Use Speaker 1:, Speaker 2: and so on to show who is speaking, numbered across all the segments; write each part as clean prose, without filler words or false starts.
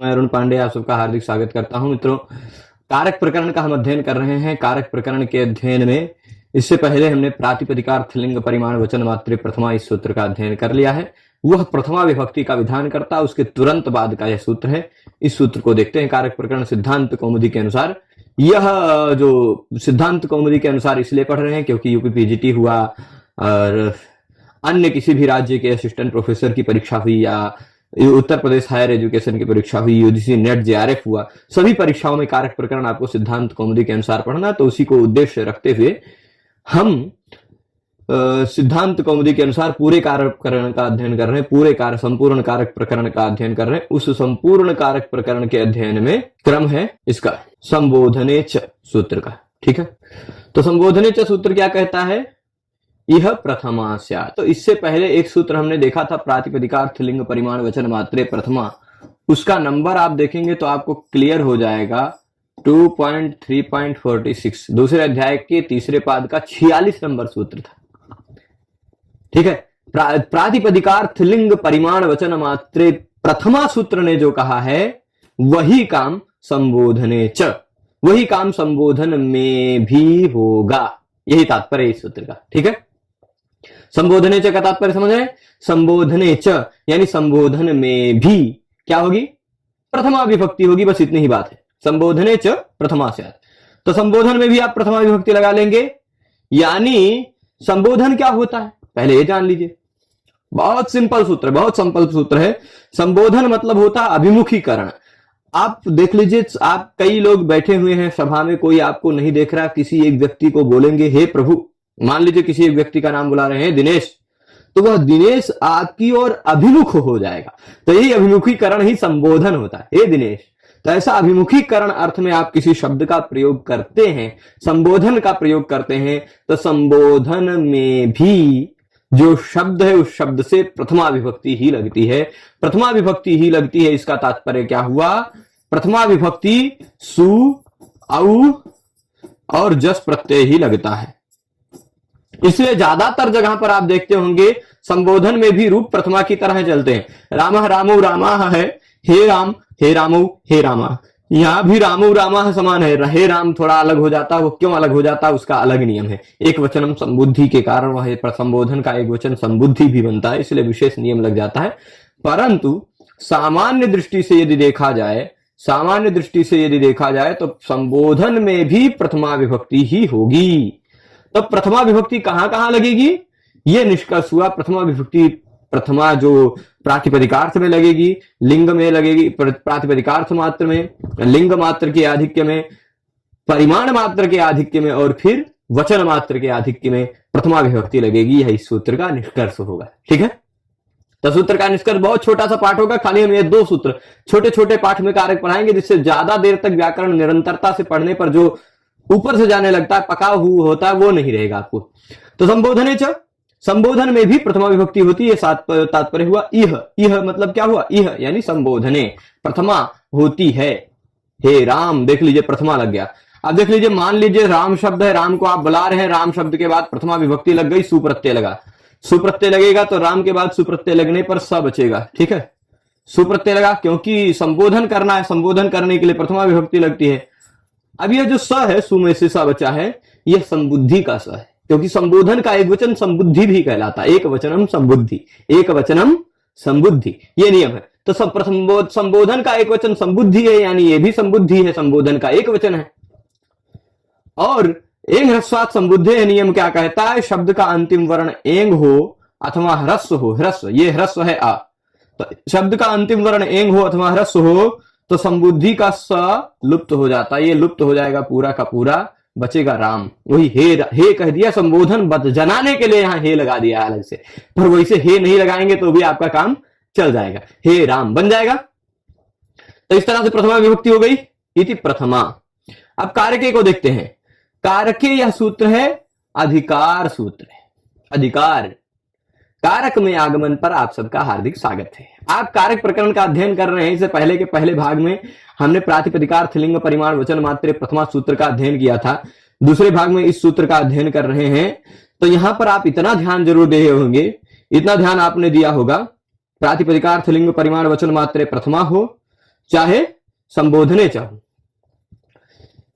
Speaker 1: मैं अरुण पांडे आप सबका हार्दिक स्वागत करता हूं। मित्रों, कारक प्रकरण का हम अध्ययन कर रहे हैं। कारक प्रकरण के अध्ययन में इससे पहले हमने प्रातिपदिकार्थ लिंग परिमाण वचन मात्रे प्रथमा इस सूत्र का अध्ययन कर लिया है। वह प्रथमा विभक्ति का विधान करता, उसके तुरंत बाद का यह सूत्र है। इस सूत्र को देखते हैं। कारक प्रकरण सिद्धांत कौमुदी के अनुसार, यह जो सिद्धांत कौमुदी के अनुसार इसलिए पढ़ रहे हैं क्योंकि यूपी पीजीटी हुआ और अन्य किसी भी राज्य के असिस्टेंट प्रोफेसर की परीक्षा हुई या उत्तर प्रदेश हायर एजुकेशन की परीक्षा हुई, यूजीसी नेट जेआरएफ हुआ, सभी परीक्षाओं में कारक प्रकरण आपको सिद्धांत कौमुदी के अनुसार पढ़ना। तो उसी को उद्देश्य रखते हुए हम सिद्धांत कौमुदी के अनुसार पूरे कारक प्रकरण का अध्ययन कर रहे हैं। संपूर्ण कारक प्रकरण का अध्ययन कर रहे हैं। उस संपूर्ण कारक प्रकरण के अध्ययन में क्रम है इसका संबोधने च सूत्र का। ठीक है, तो संबोधने च सूत्र क्या कहता है? यह प्रथमा स्यात्। तो इससे पहले एक सूत्र हमने देखा था, प्रातिपदिकार्थ लिंग परिमाण वचन मात्रे प्रथमा। उसका नंबर आप देखेंगे तो आपको क्लियर हो जाएगा 2.3.46, दूसरे अध्याय के तीसरे पाद का 46 नंबर सूत्र था। ठीक है, प्रातिपदिकार्थ लिंग परिमाण वचन मात्रे प्रथमा सूत्र ने जो कहा है वही काम संबोधने च, वही काम संबोधन में भी होगा। यही तात्पर्य इस सूत्र का। ठीक है, संबोधने च का तात्पर्य समझ रहे हैं? संबोधने च यानी संबोधन में भी क्या होगी? प्रथमा विभक्ति होगी, बस इतनी ही बात है। संबोधने च प्रथमा स्यात्। तो संबोधन में भी आप प्रथमा विभक्ति लगा लेंगे। यानी संबोधन क्या होता है पहले ये जान लीजिए। बहुत सिंपल सूत्र है। संबोधन मतलब होता है अभिमुखीकरण। आप देख लीजिए, आप कई लोग बैठे हुए हैं सभा में, कोई आपको नहीं देख रहा, किसी एक व्यक्ति को बोलेंगे हे प्रभु, मान लीजिए किसी एक व्यक्ति का नाम बुला रहे हैं दिनेश, तो वह दिनेश आपकी ओर अभिमुख हो जाएगा। तो यही अभिमुखीकरण ही संबोधन होता है, हे दिनेश। तो ऐसा अभिमुखीकरण अर्थ में आप किसी शब्द का प्रयोग करते हैं, संबोधन का प्रयोग करते हैं, तो संबोधन में भी जो शब्द है उस शब्द से प्रथमा विभक्ति ही लगती है। प्रथमा विभक्ति ही लगती है, इसका तात्पर्य क्या हुआ? प्रथमा विभक्ति सु, औ और जस प्रत्यय ही लगता है। इसलिए ज्यादातर जगह पर आप देखते होंगे संबोधन में भी रूप प्रथमा की तरह चलते हैं। रामः रामौ रामाः है, हे राम हे रामौ हे रामा। यहां भी रामौ रामाः समान है, हे राम थोड़ा अलग हो जाता है। वो क्यों अलग हो जाता है? उसका अलग नियम है। एक वचनम संबुद्धि के कारण वह संबोधन का एक वचन संबुद्धि भी बनता है, इसलिए विशेष नियम लग जाता है। परंतु सामान्य दृष्टि से यदि देखा जाए तो संबोधन में भी प्रथमा विभक्ति ही होगी। तो प्रथमा विभक्ति कहां कहां लगेगी? ये निष्कर्ष हुआ। प्रथमा विभक्ति प्रथमा जो प्रातिपदिकार्थ में लगेगी, लिंग में लगेगी, प्रातिपदिकार्थ मात्र में, लिंग मात्र के आधिक्य में, परिमाण मात्र के आधिक्य में और फिर वचन मात्र के आधिक्य में प्रथमा विभक्ति लगेगी। यह इस सूत्र का निष्कर्ष होगा। ठीक है, तो सूत्र का निष्कर्ष बहुत छोटा सा पाठ होगा। खाली हम ये दो सूत्र छोटे छोटे पाठ में कारक पढ़ाएंगे, जिससे ज्यादा देर तक व्याकरण निरंतरता से पढ़ने पर जो ऊपर से जाने लगता है, पका हुआ होता है, वो नहीं रहेगा आपको। तो संबोधने च, संबोधन में भी प्रथमा विभक्ति होती है। तात्पर्य हुआ इह मतलब क्या हुआ? इह यानी संबोधने प्रथमा होती है। हे राम, देख लीजिए प्रथमा लग गया। अब देख लीजिए, मान लीजिए राम शब्द है, राम को आप बुला रहे हैं, राम शब्द के बाद प्रथमा विभक्ति लग गई, सुप्रत्यय लगा। सुप्रत्यय लगेगा तो राम के बाद सुप्रत्यय लगने पर स बचेगा। ठीक है, सुप्रत्यय लगा क्योंकि संबोधन करना है, संबोधन करने के लिए प्रथमा विभक्ति लगती है। अब यह जो स है, सु में से स बचा है, यह संबुद्धि का स है, क्योंकि संबोधन का एक वचन संबुद्धि भी कहलाता है। एक वचनम संबुद्धि, एक वचनम संबुद्धि, ये नियम है। तो संबोधन का एक वचन संबुद्धि है, यानी ये भी संबुद्धि है, संबोधन का एक वचन है। और एंग ह्रस्वात् संबुद्धे नियम क्या कहता है? शब्द का अंतिम वर्ण एंग हो अथवा ह्रस्व हो, ह्रस्व, ये ह्रस्व है आ, तो शब्द का अंतिम वर्ण एंग हो अथवा ह्रस्व हो तो संबुद्धि का स लुप्त हो जाता है। ये लुप्त हो जाएगा पूरा का पूरा, बचेगा राम। वही हे कह दिया, संबोधन जनाने के लिए यहाँ हे लगा दिया अलग से, पर वैसे हे नहीं लगाएंगे तो भी आपका काम चल जाएगा, हे राम बन जाएगा। तो इस तरह से प्रथमा विभक्ति हो गई, इति प्रथमा। अब कारके को देखते हैं। कारके यह सूत्र है अधिकार सूत्र है। अधिकार, कारक में आगमन पर आप सबका हार्दिक स्वागत है। आप कारक प्रकरण का अध्ययन कर रहे हैं। इससे पहले के पहले भाग में हमने प्रातिपदिकार्थ लिंग परिमाण वचन मात्रे प्रथमा सूत्र का अध्ययन किया था। दूसरे भाग में इस सूत्र का अध्ययन कर रहे हैं। तो यहां पर आप इतना ध्यान जरूर दिए होंगे, इतना ध्यान आपने दिया होगा, प्रातिपदिकार्थ लिंग परिमाण वचन मात्रे प्रथमा हो चाहे संबोधने चाहूं,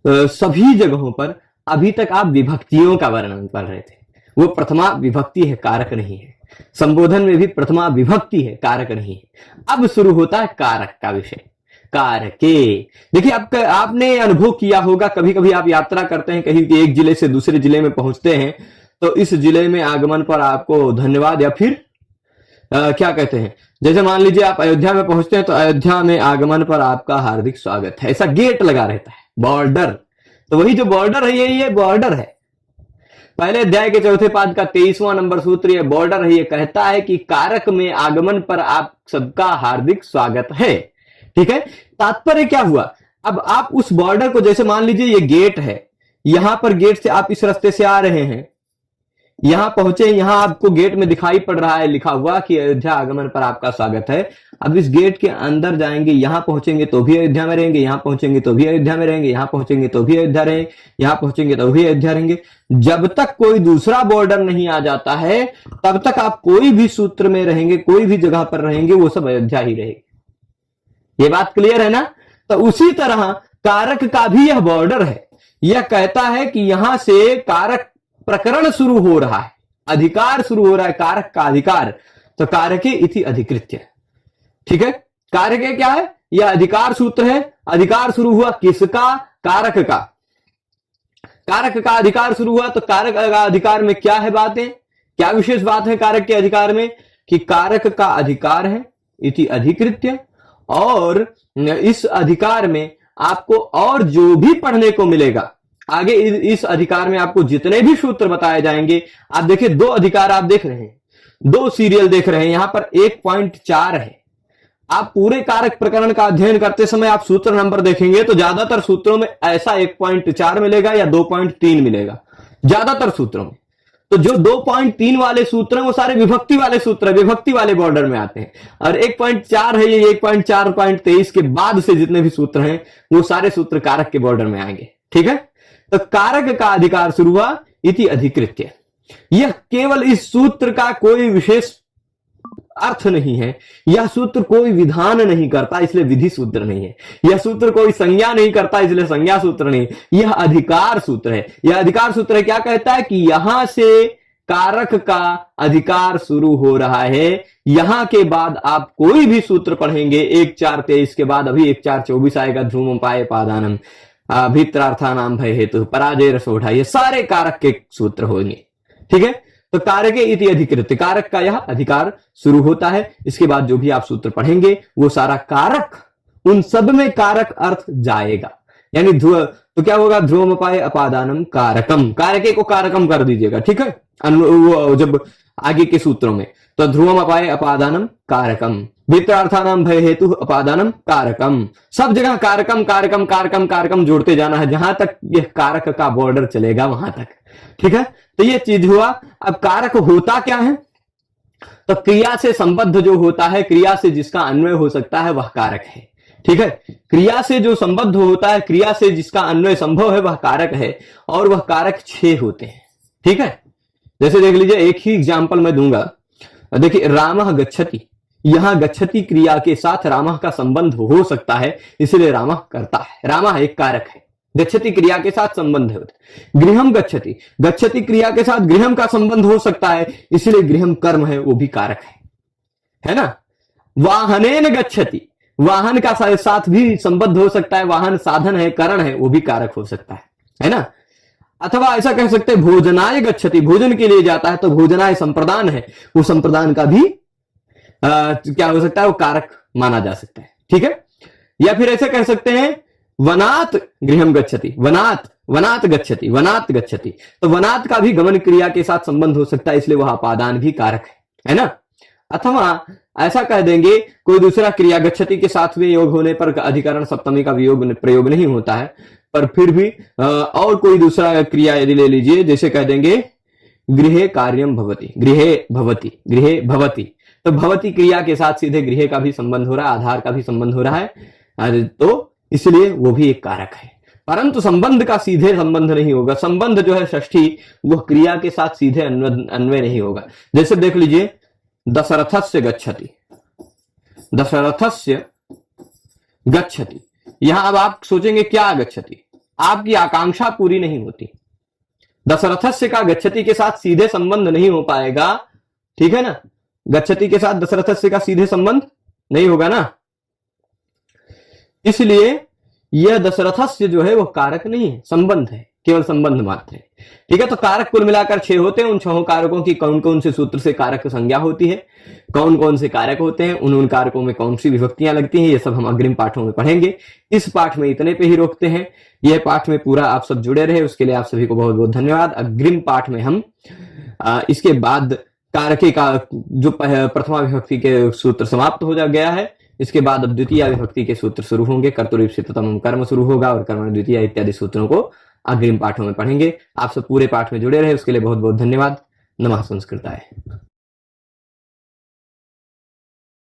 Speaker 1: सभी जगहों पर अभी तक आप विभक्तियों का वर्णन कर रहे थे। वो प्रथमा विभक्ति है, कारक नहीं है। संबोधन में भी प्रथमा विभक्ति है, कारक नहीं है। अब शुरू होता है कारक का विषय, कारके। देखिए आपने अनुभव किया होगा, कभी कभी आप यात्रा करते हैं कहीं एक जिले से दूसरे जिले में पहुंचते हैं, तो इस जिले में आगमन पर आपको धन्यवाद या फिर क्या कहते हैं, जैसे मान लीजिए आप अयोध्या में पहुंचते हैं तो अयोध्या में आगमन पर आपका हार्दिक स्वागत है, ऐसा गेट लगा रहता है, बॉर्डर। तो वही जो बॉर्डर है ये बॉर्डर है। पहले अध्याय के चौथे पाद का 23वां नंबर सूत्र ये बॉर्डर है। ये कहता है कि कारक में आगमन पर आप सबका हार्दिक स्वागत है। ठीक है, तात्पर्य क्या हुआ, अब आप उस बॉर्डर को, जैसे मान लीजिए ये गेट है, यहां पर गेट से आप इस रास्ते से आ रहे हैं, यहां पहुंचे, यहां आपको गेट में दिखाई पड़ रहा है लिखा हुआ कि अयोध्या आगमन पर आपका स्वागत है। अब इस गेट के अंदर जाएंगे, यहां पहुंचेंगे तो भी अयोध्या में रहेंगे, यहां पहुंचेंगे तो भी अयोध्या में रहेंगे, यहां पहुंचेंगे तो भी अयोध्या रहेंगे, यहां पहुंचेंगे तो भी अयोध्या रहेंगे। जब तक कोई दूसरा बॉर्डर नहीं आ जाता है तब तक आप कोई भी सूत्र में रहेंगे, कोई भी जगह पर रहेंगे, वो सब अयोध्या ही रहेगी। ये बात क्लियर है ना। तो उसी तरह कारक का भी यह बॉर्डर है। यह कहता है कि यहां से कारक प्रकरण शुरू हो रहा है, अधिकार शुरू हो रहा है, कारक का अधिकार। तो कारके इति अधिकृत्य। ठीक है, कारके क्या है, यह अधिकार सूत्र है। अधिकार शुरू हुआ किसका, कारक का। कारक का अधिकार शुरू हुआ, तो कारक का अधिकार में क्या है बातें, क्या विशेष बात है कारक के अधिकार में, कि कारक का अधिकार है इति अधिकृत्य, और इस अधिकार में आपको और जो भी पढ़ने को मिलेगा आगे, इस अधिकार में आपको जितने भी सूत्र बताए जाएंगे। आप देखिए, दो अधिकार आप देख रहे हैं, दो सीरियल देख रहे हैं, यहां पर 1.4 है। आप पूरे कारक प्रकरण का अध्ययन करते समय आप सूत्र नंबर देखेंगे तो ज्यादातर सूत्रों में ऐसा 1.4 मिलेगा या 2.3 मिलेगा, ज्यादातर सूत्रों में। तो जो 2.3 वाले सूत्र हैं वो सारे विभक्ति वाले सूत्र, विभक्ति वाले बॉर्डर में आते हैं, और 1.4 है, ये 1.4.23 के बाद से जितने भी सूत्र हैं वो सारे सूत्र कारक के बॉर्डर में आएंगे। ठीक है, तो कारक का अधिकार शुरू हुआ इति अधिकृत्य। यह केवल इस सूत्र का कोई विशेष अर्थ नहीं है, यह सूत्र कोई विधान नहीं करता इसलिए विधि सूत्र नहीं है, यह सूत्र कोई संज्ञा नहीं करता इसलिए संज्ञा सूत्र नहीं, यह अधिकार सूत्र है। यह अधिकार सूत्र है, क्या कहता है कि यहां से कारक का अधिकार शुरू हो रहा है। यहां के बाद आप कोई भी सूत्र पढ़ेंगे 1.4.23 के बाद, अभी 1.4.24 आएगा, ध्रुवम पाए पादानम, भित्रार्थानाम भय हेतु, पराजय रसोढ़ा, ये सारे कारक के सूत्र होंगे। ठीक है, तो कारके इति अधिकृत्य, कारक का यह अधिकार शुरू होता है। इसके बाद जो भी आप सूत्र पढ़ेंगे वो सारा कारक, उन सब में कारक अर्थ जाएगा। यानी ध्रुव, तो क्या होगा, ध्रुवमपाय अपादानम कारकम, कारके को कारकम कर दीजिएगा। ठीक है, वो जब आगे के सूत्रों में, तो ध्रुवमपाय अपादानम कारकम, भित्रार्थानाम भय हेतु अपादानम कारकम, सब जगह कारकम कारकम कारकम कारकम जोड़ते जाना है, जहां तक यह कारक का बॉर्डर चलेगा वहां तक। ठीक है, तो ये चीज हुआ। अब कारक होता क्या है, तो क्रिया से संबद्ध जो होता है, क्रिया से जिसका अन्वय हो सकता है वह कारक है। ठीक है, क्रिया से जो संबद्ध होता है, क्रिया से जिसका अन्वय संभव है वह कारक है, और वह कारक 6 होते हैं। ठीक है, जैसे देख लीजिए, एक ही एग्जाम्पल मैं दूंगा। देखिए, रामः गच्छति, यहां गच्छति क्रिया के साथ रामः का संबंध हो सकता है, इसलिए रामः करता है, रामः एक कारक है, गच्छति क्रिया के साथ संबंध होता है। गृहम गच्छति, गच्छति क्रिया के साथ गृहम का संबंध हो सकता है, इसलिए गृहम कर्म है, वो भी कारक है ना। वाहनेन गच्छति, वाहन का साथ भी संबंध हो सकता है, वाहन साधन है, करण है, वो भी कारक हो सकता है ना। अथवा ऐसा कह सकते हैं, भोजनाय गच्छति, भोजन के लिए जाता है, तो भोजनाय संप्रदान है, वो संप्रदान का भी क्या हो सकता है, वो कारक माना जा सकता है। ठीक है, या फिर ऐसे कह सकते हैं, वनात गृहम गच्छति, वनात गच्छति, वनात गच्छति, तो वनात का भी गमन क्रिया के साथ संबंध हो सकता है, इसलिए वह अपादान भी कारक है ना। अथवा ऐसा कह देंगे, कोई दूसरा क्रिया, गच्छति के साथ में योग होने पर अधिकरण सप्तमी का वियोग प्रयोग नहीं होता है, पर फिर भी और कोई दूसरा क्रिया यदि ले लीजिए, जैसे कह देंगे गृहे कार्यम भवति, गृहे भवति, गृहे भवति, तो भवति क्रिया के साथ सीधे गृह का भी संबंध हो रहा है, आधार का भी संबंध हो रहा है, तो इसलिए वो भी एक कारक है। परंतु संबंध का सीधे संबंध नहीं होगा, संबंध जो है षष्ठी, वह क्रिया के साथ सीधे अन्वय नहीं होगा। जैसे देख लीजिए, दशरथस्य गच्छति, दशरथस्य गच्छति। यहां अब आप सोचेंगे क्या गच्छति, आपकी आकांक्षा पूरी नहीं होती। दशरथस्य का गच्छति के साथ सीधे संबंध नहीं हो पाएगा, ठीक है ना, गच्छति के साथ दशरथस्य का सीधे संबंध नहीं होगा ना, इसलिए यह दशरथस्य जो है वो कारक नहीं है, संबंध है, केवल संबंध मात्र है। ठीक है, तो कारक कुल मिलाकर 6 होते हैं। उन 6 कारकों की कौन कौन से सूत्र से कारक संज्ञा होती है, कौन कौन से कारक होते हैं, उन कारकों में कौन सी विभक्तियां लगती हैं, ये सब हम अग्रिम पाठों में पढ़ेंगे। इस पाठ में इतने पे ही रोकते हैं। यह पाठ में पूरा आप सब जुड़े रहे, उसके लिए आप सभी को बहुत बहुत धन्यवाद। अग्रिम पाठ में हम इसके बाद कारके का जो प्रथमा विभक्ति के सूत्र समाप्त हो गया है, इसके बाद अब द्वितीय विभक्ति के सूत्र शुरू होंगे। कर्तृ कर्म शुरू होगा और कर्म द्वितीय इत्यादि सूत्रों को अग्रिम पाठों में पढ़ेंगे। आप सब पूरे पाठ में जुड़े रहे, उसके लिए बहुत बहुत धन्यवाद। नमः संस्कृताय।